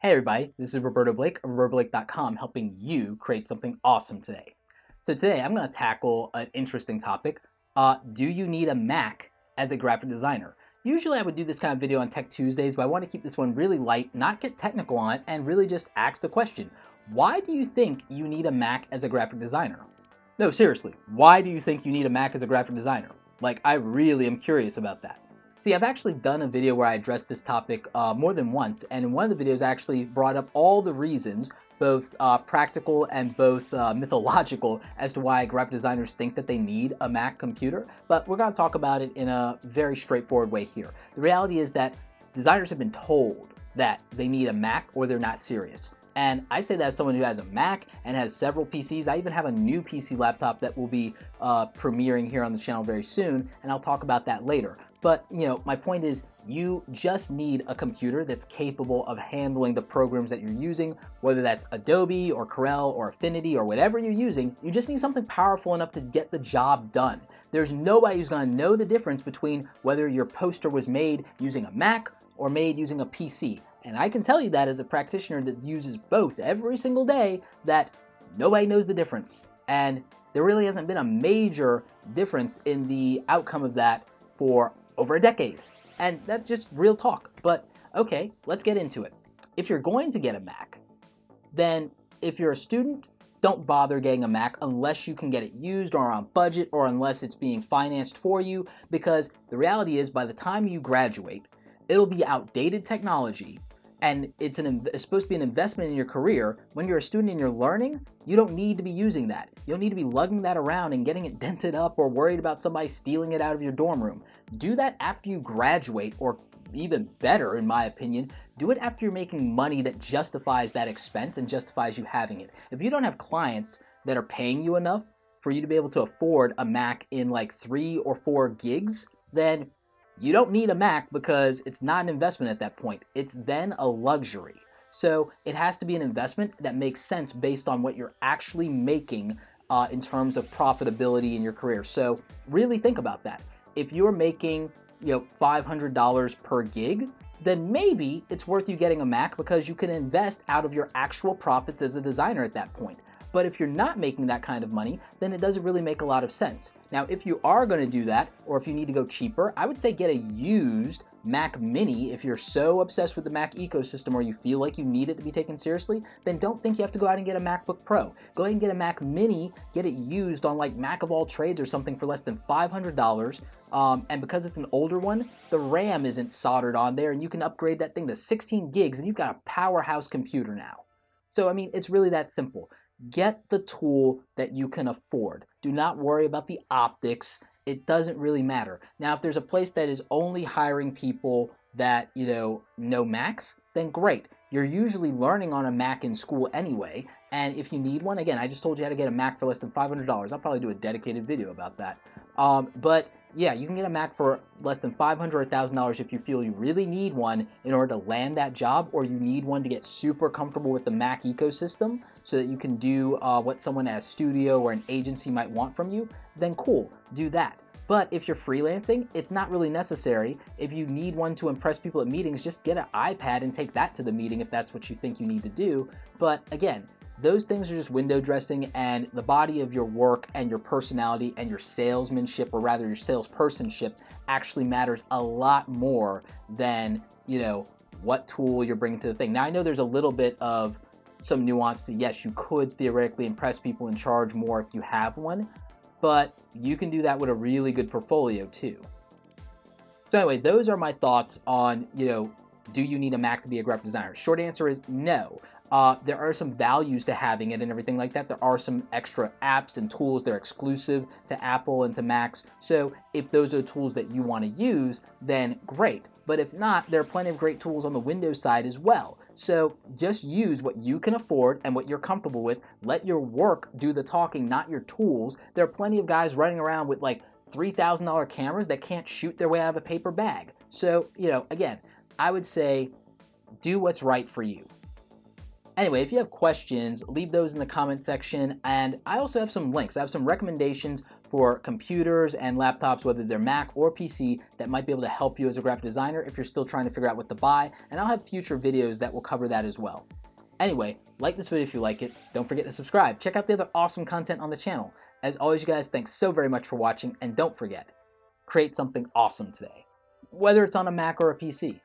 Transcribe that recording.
Hey everybody, this is Roberto Blake of robertoblake.com helping you create something awesome today. So today I'm going to tackle an interesting topic. Do you need a Mac as a graphic designer? Usually I would do this kind of video on Tech Tuesdays, but I want to keep this one really light, not get technical on it, and really just ask the question, why do you think you need a Mac as a graphic designer? No, seriously, why do you think you need a Mac as a graphic designer? Like, I really am curious about that. See, I've actually done a video where I addressed this topic more than once, and in one of the videos I actually brought up all the reasons, both practical and both mythological, as to why graphic designers think that they need a Mac computer, but we're going to talk about it in a very straightforward way here. The reality is that designers have been told that they need a Mac or they're not serious. And I say that as someone who has a Mac and has several PCs. I even have a new PC laptop that will be premiering here on the channel very soon, and I'll talk about that later. But, my point is you just need a computer that's capable of handling the programs that you're using, whether that's Adobe or Corel or Affinity or whatever you're using. You just need something powerful enough to get the job done. There's nobody who's going to know the difference between whether your poster was made using a Mac or made using a PC. And I can tell you that as a practitioner that uses both every single day, that nobody knows the difference. And there really hasn't been a major difference in the outcome of that for over a decade. And that's just real talk. But okay, let's get into it. If you're going to get a Mac, then if you're a student, don't bother getting a Mac unless you can get it used or on budget or unless it's being financed for you, because the reality is by the time you graduate, it'll be outdated technology, and it's supposed to be an investment in your career. When you're a student and you're learning, you don't need to be using that. You don't need to be lugging that around and getting it dented up or worried about somebody stealing it out of your dorm room. Do that after you graduate, or even better, in my opinion, do it after you're making money that justifies that expense and justifies you having it. If you don't have clients that are paying you enough for you to be able to afford a Mac in like 3 or 4 gigs, then you don't need a Mac, because it's not an investment at that point. It's then a luxury. So it has to be an investment that makes sense based on what you're actually making in terms of profitability in your career. So really think about that. If you're making $500 per gig, then maybe it's worth you getting a Mac, because you can invest out of your actual profits as a designer at that point. But if you're not making that kind of money, then it doesn't really make a lot of sense. Now, if you are going to do that, or if you need to go cheaper, I would say get a used Mac Mini. If you're so obsessed with the Mac ecosystem or you feel like you need it to be taken seriously, then don't think you have to go out and get a MacBook Pro. Go ahead and get a Mac Mini, get it used on like Mac of all trades or something for less than $500. And because it's an older one, the RAM isn't soldered on there, and you can upgrade that thing to 16 gigs and you've got a powerhouse computer now. So, I mean, it's really that simple. Get the tool that you can afford. Do not worry about the optics. It doesn't really matter. Now, if there's a place that is only hiring people that, know Macs, then great. You're usually learning on a Mac in school anyway, and if you need one, again, I just told you how to get a Mac for less than $500. I'll probably do a dedicated video about that. But yeah, you can get a Mac for less than $500 or $1,000 if you feel you really need one in order to land that job, or you need one to get super comfortable with the Mac ecosystem so that you can do what someone at a studio or an agency might want from you, then cool, do that. But if you're freelancing, it's not really necessary. If you need one to impress people at meetings, just get an iPad and take that to the meeting if that's what you think you need to do. But again, those things are just window dressing, and the body of your work and your personality and your salesmanship, or rather your salespersonship, actually matters a lot more than, what tool you're bringing to the thing. Now, I know there's a little bit of some nuance to, yes, you could theoretically impress people and charge more if you have one, but you can do that with a really good portfolio too. So anyway, those are my thoughts on, do you need a Mac to be a graphic designer? Short answer is no. There are some values to having it and everything like that. There are some extra apps and tools that are exclusive to Apple and to Macs. So if those are tools that you want to use, then great. But if not, there are plenty of great tools on the Windows side as well. So just use what you can afford and what you're comfortable with. Let your work do the talking, not your tools. There are plenty of guys running around with like $3,000 cameras that can't shoot their way out of a paper bag. So, again, I would say do what's right for you. Anyway, if you have questions, leave those in the comment section, and I also have some links. I have some recommendations for computers and laptops, whether they're Mac or PC, that might be able to help you as a graphic designer if you're still trying to figure out what to buy, and I'll have future videos that will cover that as well. Anyway, like this video if you like it. Don't forget to subscribe. Check out the other awesome content on the channel. As always, you guys, thanks so very much for watching, and don't forget, create something awesome today, whether it's on a Mac or a PC.